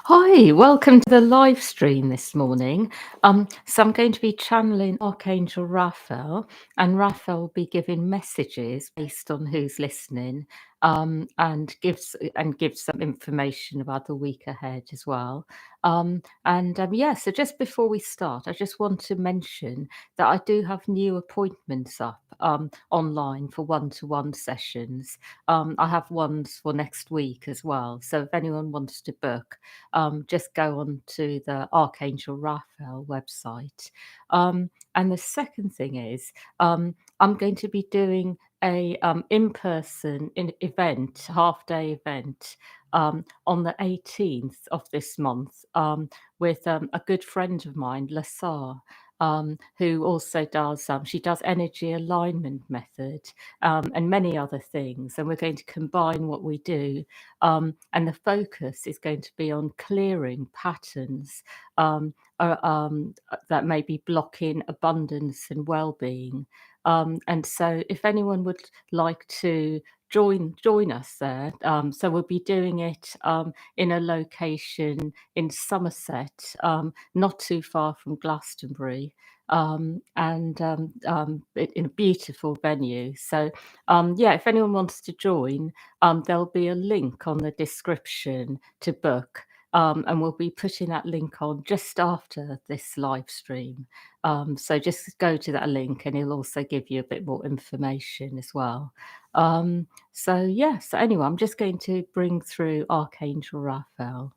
Hi, welcome to the live stream this morning. So I'm going to be channeling Archangel Raphael, and Raphael will be giving messages based on who's listening, and gives some information about the week ahead as well. Yeah, so just before we start, I just want to mention that I do have new appointments up online for one-to-one sessions. I have ones for next week as well. So if anyone wants to book, just go on to the Archangel Raphael website. And the second thing is, I'm going to be doing a in-person event, half-day event, on the 18th of this month, with a good friend of mine, Lasar. Who also does she does energy alignment method, and many other things, and we're going to combine what we do, and the focus is going to be on clearing patterns, that may be blocking abundance and well-being. And so, if anyone would like to join us there, so we'll be doing it in a location in Somerset, not too far from Glastonbury. In a beautiful venue. So, yeah, if anyone wants to join, there'll be a link on the description to book, and we'll be putting that link on just after this live stream. So just go to that link, and it'll also give you a bit more information as well. So yeah, so anyway, I'm just going to bring through Archangel Raphael.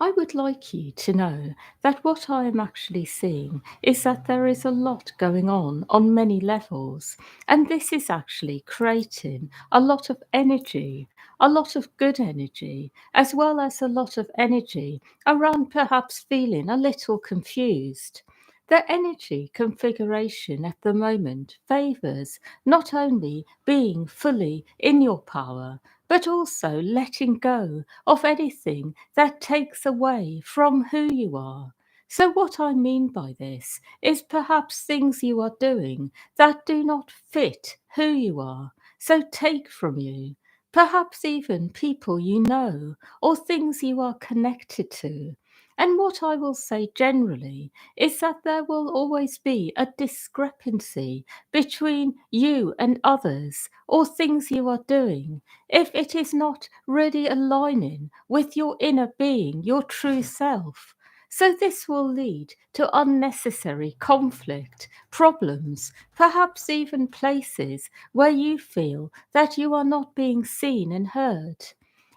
I would like you to know that what I am actually seeing is that there is a lot going on many levels, and this is actually creating a lot of energy, a lot of good energy, as well as a lot of energy around perhaps feeling a little confused. The energy configuration at the moment favors not only being fully in your power, but also letting go of anything that takes away from who you are. So, what I mean by this is perhaps things you are doing that do not fit who you are, so take from you. Perhaps even people you know or things you are connected to. And what I will say generally is that there will always be a discrepancy between you and others or things you are doing if it is not really aligning with your inner being, your true self. So, this will lead to unnecessary conflict, problems, perhaps even places where you feel that you are not being seen and heard.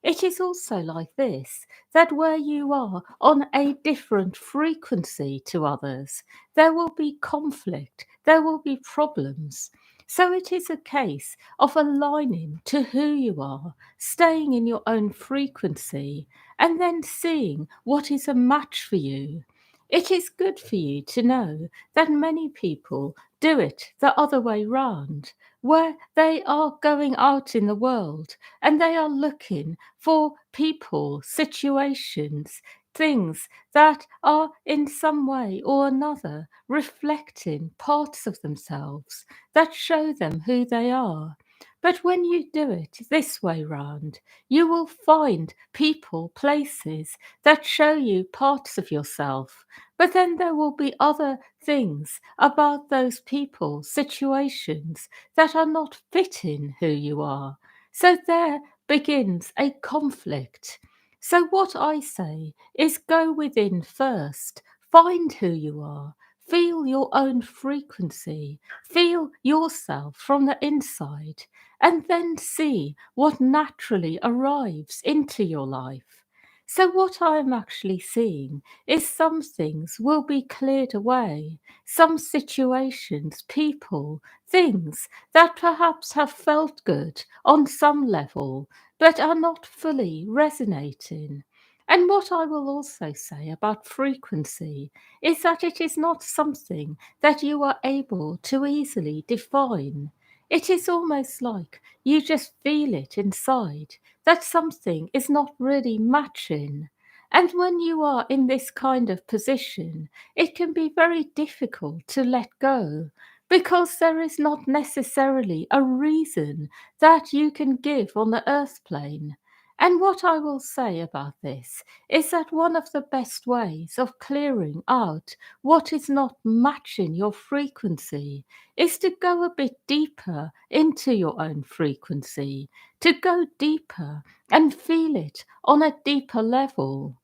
It is also like this, that where you are on a different frequency to others, there will be conflict, there will be problems. So it is a case of aligning to who you are, staying in your own frequency, and then seeing what is a match for you. It is good for you to know that many people do it the other way round, where they are going out in the world and they are looking for people, situations, things that are in some way or another reflecting parts of themselves that show them who they are. But when you do it this way round, you will find people, places that show you parts of yourself. But then there will be other things about those people, situations that are not fitting who you are. So there begins a conflict. So, what I say is go within first, find who you are, feel your own frequency, feel yourself from the inside, and then see what naturally arrives into your life. So, what I am actually seeing is some things will be cleared away, some situations, people, things that perhaps have felt good on some level, but are not fully resonating. And what I will also say about frequency is that it is not something that you are able to easily define. It is almost like you just feel it inside that something is not really matching. And when you are in this kind of position, it can be very difficult to let go because there is not necessarily a reason that you can give on the earth plane. And what I will say about this is that one of the best ways of clearing out what is not matching your frequency is to go a bit deeper into your own frequency, to go deeper and feel it on a deeper level.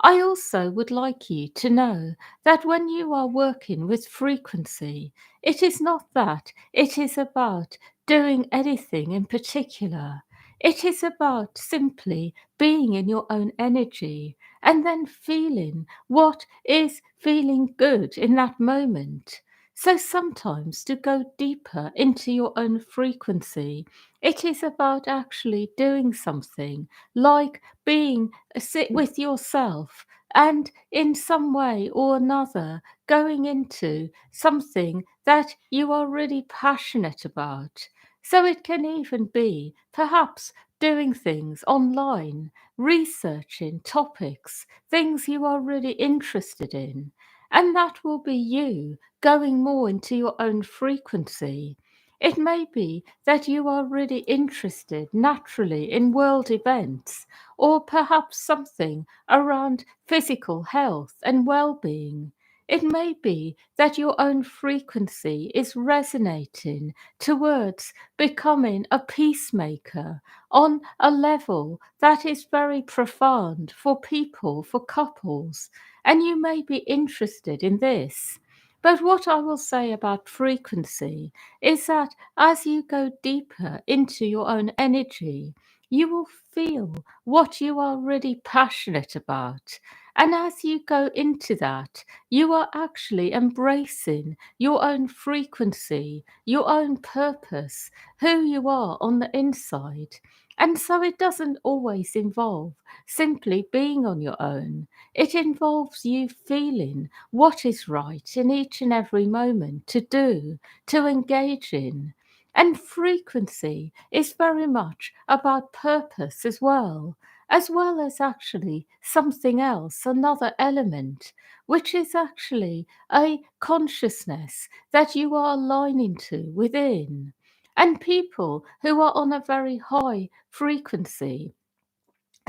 I also would like you to know that when you are working with frequency, it is not that it is about doing anything in particular. It is about simply being in your own energy and then feeling what is feeling good in that moment. So sometimes to go deeper into your own frequency, it is about actually doing something like being sit with yourself and in some way or another going into something that you are really passionate about. So it can even be perhaps doing things online, researching topics, things you are really interested in. And that will be you going more into your own frequency. It may be that you are really interested naturally in world events, or perhaps something around physical health and well being. It may be that your own frequency is resonating towards becoming a peacemaker on a level that is very profound for people, for couples, and you may be interested in this. But what I will say about frequency is that as you go deeper into your own energy, you will feel what you are really passionate about. And as you go into that, you are actually embracing your own frequency, your own purpose, who you are on the inside. And so it doesn't always involve simply being on your own. It involves you feeling what is right in each and every moment to do, to engage in. And frequency is very much about purpose as well as actually something else, another element, which is actually a consciousness that you are aligning to within. And people who are on a very high frequency,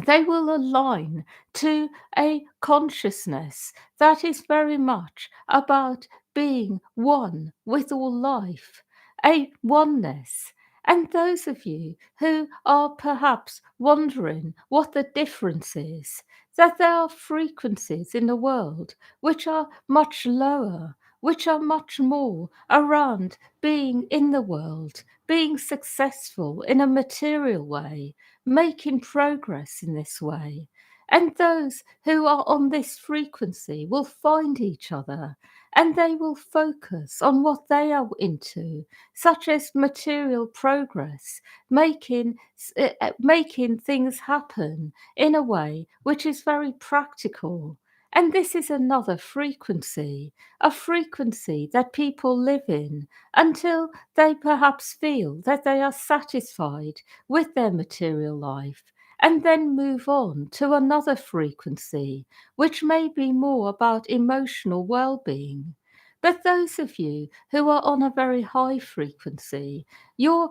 they will align to a consciousness that is very much about being one with all life, a oneness. And those of you who are perhaps wondering what the difference is, that there are frequencies in the world which are much lower, which are much more around being in the world, being successful in a material way, making progress in this way. And those who are on this frequency will find each other and they will focus on what they are into, such as material progress, making things happen in a way which is very practical. And this is another frequency, a frequency that people live in until they perhaps feel that they are satisfied with their material life and then move on to another frequency, which may be more about emotional well being. But those of you who are on a very high frequency, your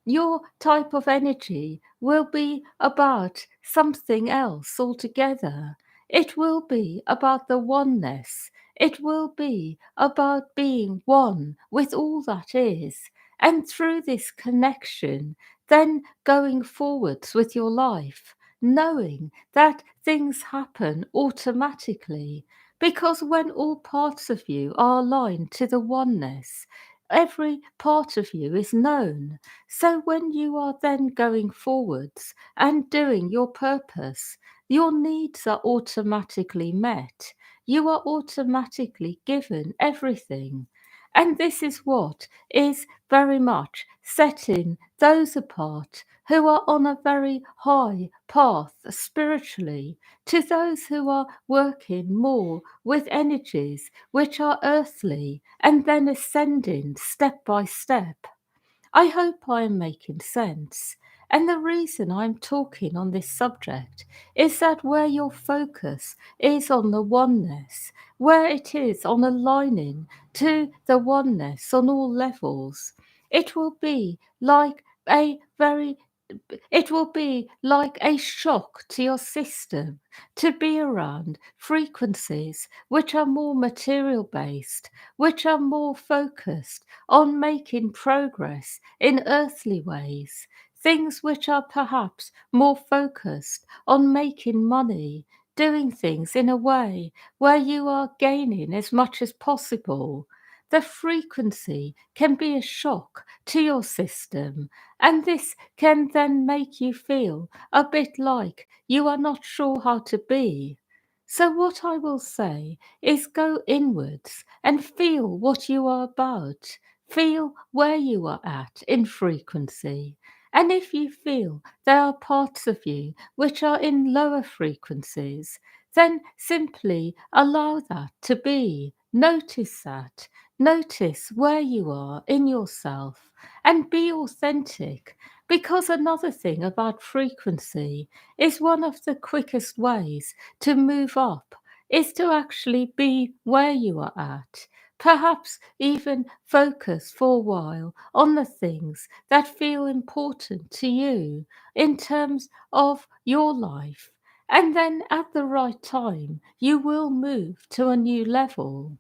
your type of energy will be about something else altogether. It will be about the oneness. It will be about being one with all that is. And through this connection, then going forwards with your life, knowing that things happen automatically. Because when all parts of you are aligned to the oneness, every part of you is known. So when you are then going forwards and doing your purpose, your needs are automatically met. You are automatically given everything. And this is what is very much setting those apart who are on a very high path spiritually to those who are working more with energies which are earthly and then ascending step by step. I hope I am making sense. And the reason I'm talking on this subject is that where your focus is on the oneness, where it is on aligning to the oneness on all levels, it will be like a very it will be like a shock to your system to be around frequencies which are more material based, which are more focused on making progress in earthly ways, things which are perhaps more focused on making money, doing things in a way where you are gaining as much as possible. The frequency can be a shock to your system, and this can then make you feel a bit like you are not sure how to be. So, what I will say is go inwards and feel what you are about. Feel where you are at in frequency. And if you feel there are parts of you which are in lower frequencies, then simply allow that to be. Notice that. Notice where you are in yourself and be authentic. Because another thing about frequency is one of the quickest ways to move up is to actually be where you are at. Perhaps even focus for a while on the things that feel important to you in terms of your life. And then at the right time, you will move to a new level.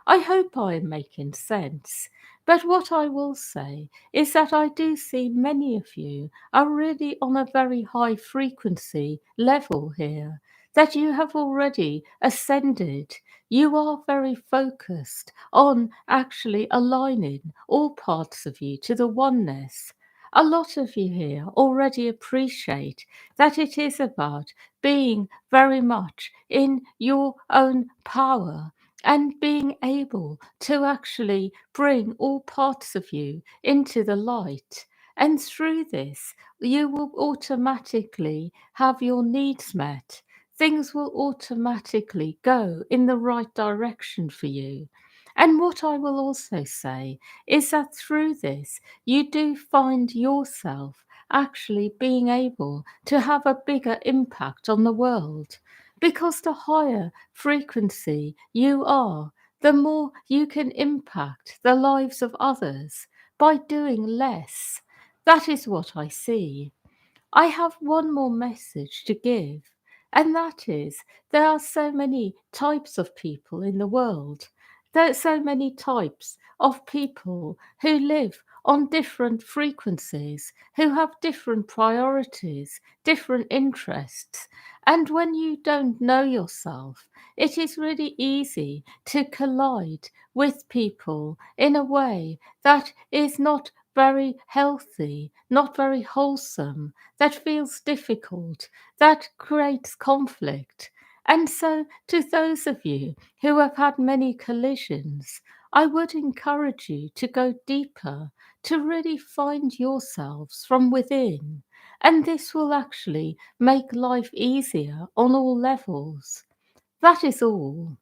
I hope I am making sense. But what I will say is that I do see many of you are really on a very high frequency level here, that you have already ascended. You are very focused on actually aligning all parts of you to the oneness. A lot of you here already appreciate that it is about being very much in your own power and being able to actually bring all parts of you into the light. And through this, you will automatically have your needs met. Things will automatically go in the right direction for you. And what I will also say is that through this, you do find yourself actually being able to have a bigger impact on the world. Because the higher frequency you are, the more you can impact the lives of others by doing less. That is what I see. I have one more message to give, and that is there are so many types of people in the world. There are so many types of people who live on different frequencies, who have different priorities, different interests. And when you don't know yourself, it is really easy to collide with people in a way that is not very healthy, not very wholesome, that feels difficult, that creates conflict. And so, to those of you who have had many collisions, I would encourage you to go deeper, to really find yourselves from within. And this will actually make life easier on all levels. That is all.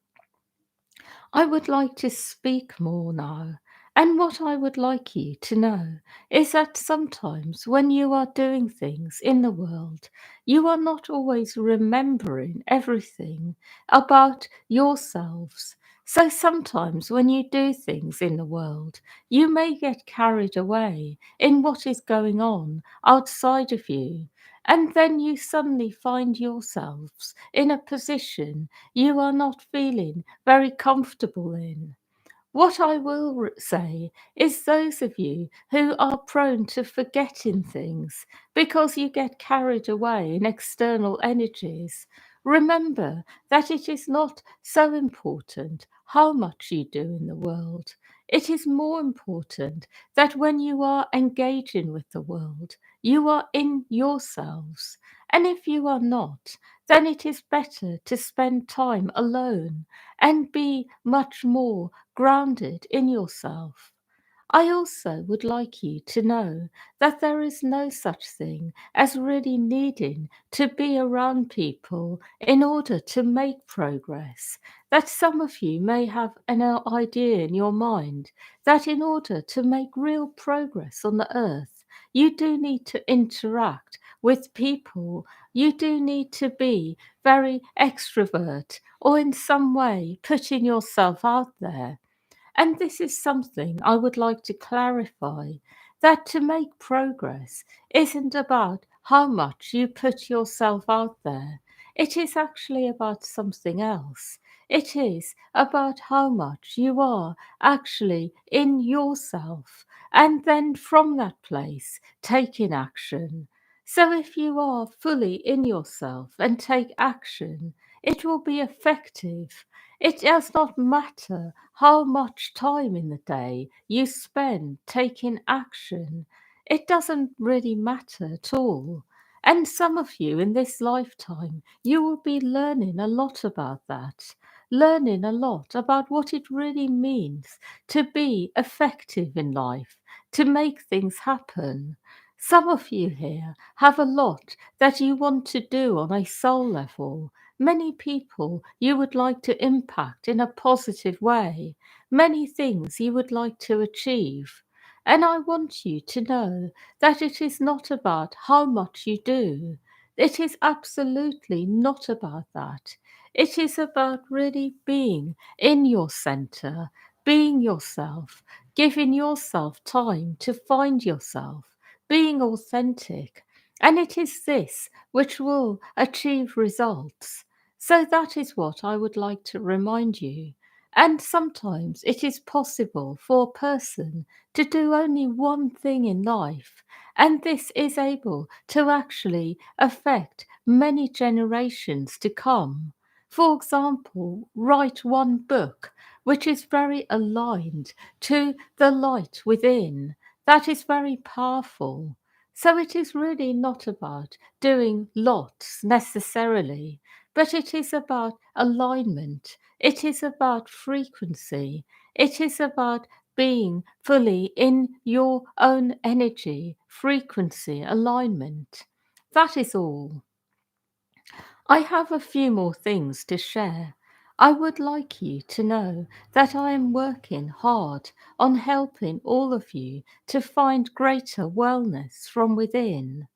I would like to speak more now. And what I would like you to know is that sometimes when you are doing things in the world, you are not always remembering everything about yourselves. So sometimes when you do things in the world, you may get carried away in what is going on outside of you. And then you suddenly find yourselves in a position you are not feeling very comfortable in. What I will say is those of you who are prone to forgetting things because you get carried away in external energies, remember that it is not so important how much you do in the world. It is more important that when you are engaging with the world, you are in yourselves. And if you are not, then it is better to spend time alone and be much more grounded in yourself. I also would like you to know that there is no such thing as really needing to be around people in order to make progress. That some of you may have an idea in your mind that in order to make real progress on the earth, You do need to interact with people. You do need to be very extrovert or in some way putting yourself out there. And this is something I would like to clarify, that to make progress isn't about how much you put yourself out there. It is actually about something else. It is about how much you are actually in yourself, and then from that place taking action. So if you are fully in yourself and take action, it will be effective. It does not matter how much time in the day you spend taking action. It doesn't really matter at all. And some of you in this lifetime, you will be learning a lot about that, learning a lot about what it really means to be effective in life, to make things happen. Some of you here have a lot that you want to do on a soul level. Many people you would like to impact in a positive way, many things you would like to achieve. And I want you to know that it is not about how much you do. It is absolutely not about that. It is about really being in your center, being yourself, giving yourself time to find yourself, being authentic. And it is this which will achieve results. So that is what I would like to remind you. And sometimes it is possible for a person to do only one thing in life, and this is able to actually affect many generations to come. For example, write one book which is very aligned to the light within. That is very powerful. So it is really not about doing lots necessarily, but it is about alignment. It is about frequency. It is about being fully in your own energy, frequency, alignment. That is all. I have a few more things to share. I would like you to know that I am working hard on helping all of you to find greater wellness from within.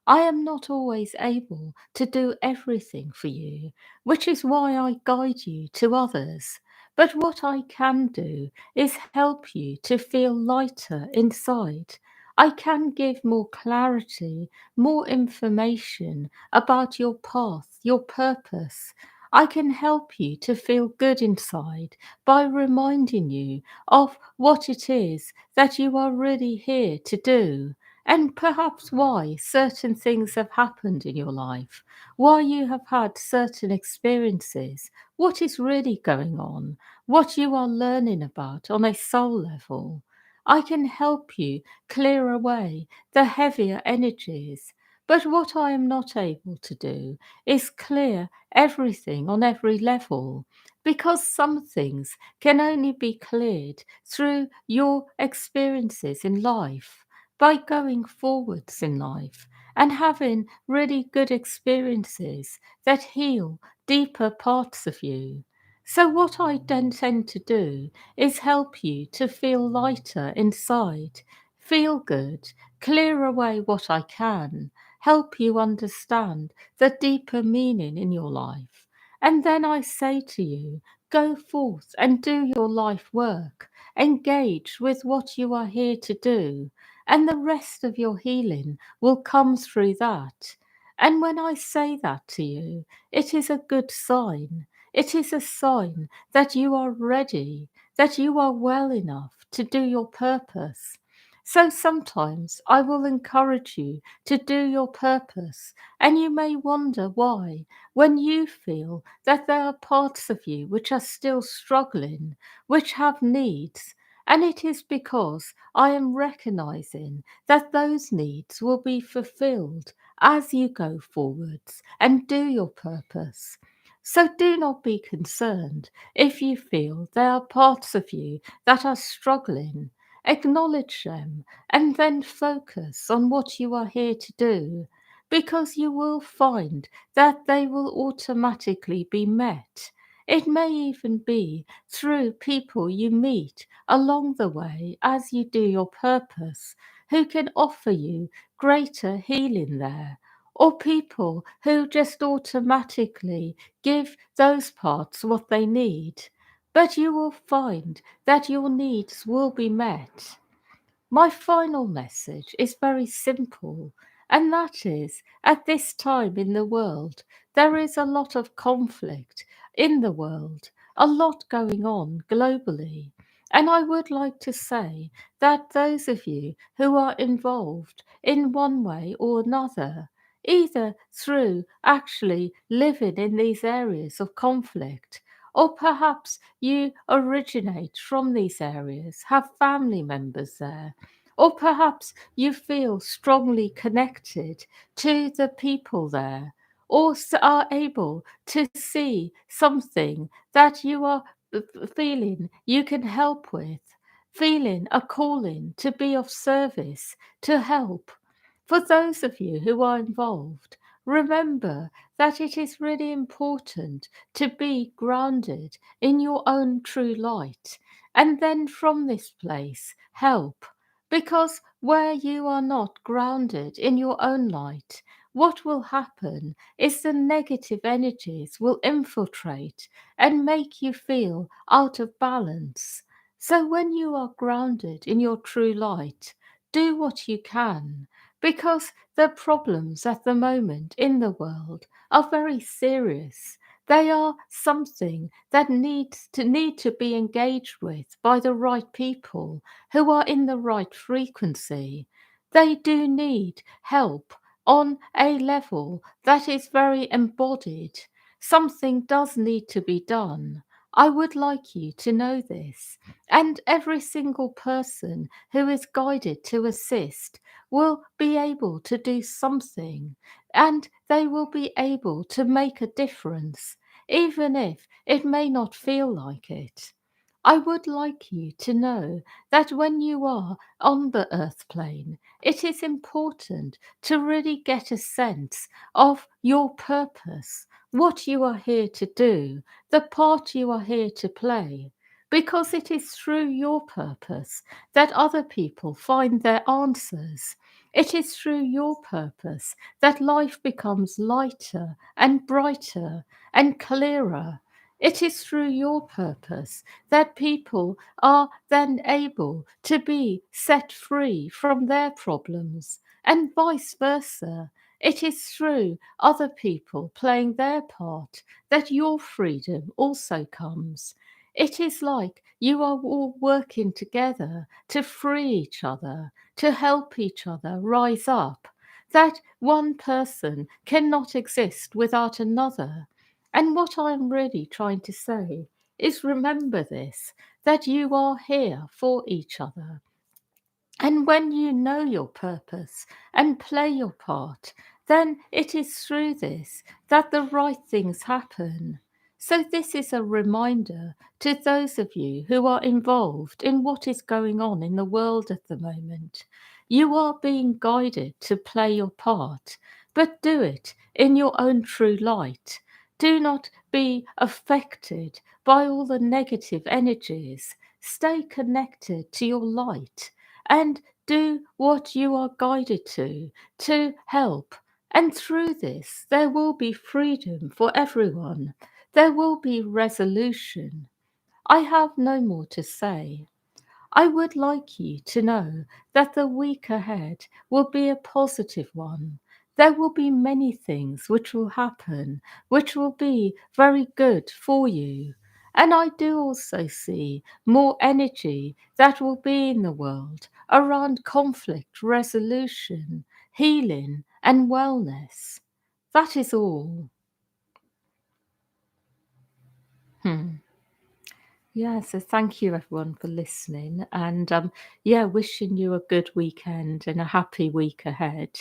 I am not always able to do everything for you, which is why I guide you to others. But what I can do is help you to feel lighter inside. I can give more clarity, more information about your path, your purpose. I can help you to feel good inside by reminding you of what it is that you are really here to do, and perhaps why certain things have happened in your life, why you have had certain experiences, what is really going on, what you are learning about on a soul level. I can help you clear away the heavier energies. But what I am not able to do is clear everything on every level, because some things can only be cleared through your experiences in life, by going forwards in life and having really good experiences that heal deeper parts of you. So, what I then tend to do is help you to feel lighter inside, feel good, clear away what I can, help you understand the deeper meaning in your life. And then I say to you, go forth and do your life work. Engage with what you are here to do, and the rest of your healing will come through that. And when I say that to you, it is a good sign. It is a sign that you are ready, that you are well enough to do your purpose. So sometimes I will encourage you to do your purpose, and you may wonder why, when you feel that there are parts of you which are still struggling, which have needs. And it is because I am recognizing that those needs will be fulfilled as you go forwards and do your purpose. So do not be concerned if you feel there are parts of you that are struggling. Acknowledge them and then focus on what you are here to do, because you will find that they will automatically be met. It may even be through people you meet along the way as you do your purpose. who can offer you greater healing there, or people who just automatically give those parts what they need. But you will find that your needs will be met. My final message is very simple, and that is at this time in the world, there is a lot of conflict in the world, a lot going on globally. And I would like to say that those of you who are involved in one way or another, either through actually living in these areas of conflict, or perhaps you originate from these areas, have family members there, or perhaps you feel strongly connected to the people there, or are able to see something that you are feeling you can help with, feeling a calling to be of service, to help. For those of you who are involved, remember that it is really important to be grounded in your own true light, and then from this place help. Because where you are not grounded in your own light, what will happen is the negative energies will infiltrate and make you feel out of balance. So when you are grounded in your true light, do what you can, because the problems at the moment in the world are very serious. They are something that need to be engaged with by the right people who are in the right frequency. They do need help on a level that is very embodied. Something does need to be done. I would like you to know this. And every single person who is guided to assist will be able to do something, and they will be able to make a difference, even if it may not feel like it. I would like you to know that when you are on the earth plane, it is important to really get a sense of your purpose, what you are here to do, the part you are here to play, because it is through your purpose that other people find their answers. It is through your purpose that life becomes lighter and brighter and clearer. It is through your purpose that people are then able to be set free from their problems, and vice versa. It is through other people playing their part that your freedom also comes. It is like you are all working together to free each other, to help each other rise up. That one person cannot exist without another. And what I'm really trying to say is remember this, that you are here for each other. And when you know your purpose and play your part, then it is through this that the right things happen. So, this is a reminder to those of you who are involved in what is going on in the world at the moment. You are being guided to play your part, but do it in your own true light. Do not be affected by all the negative energies. Stay connected to your light and do what you are guided to help. And through this, there will be freedom for everyone. There will be resolution. I have no more to say. I would like you to know that the week ahead will be a positive one. There will be many things which will happen, which will be very good for you. And I do also see more energy that will be in the world around conflict resolution, healing, and wellness. That is all. Hmm. Yeah, so thank you everyone for listening, and yeah, wishing you a good weekend and a happy week ahead,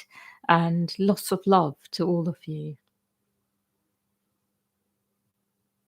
and lots of love to all of you.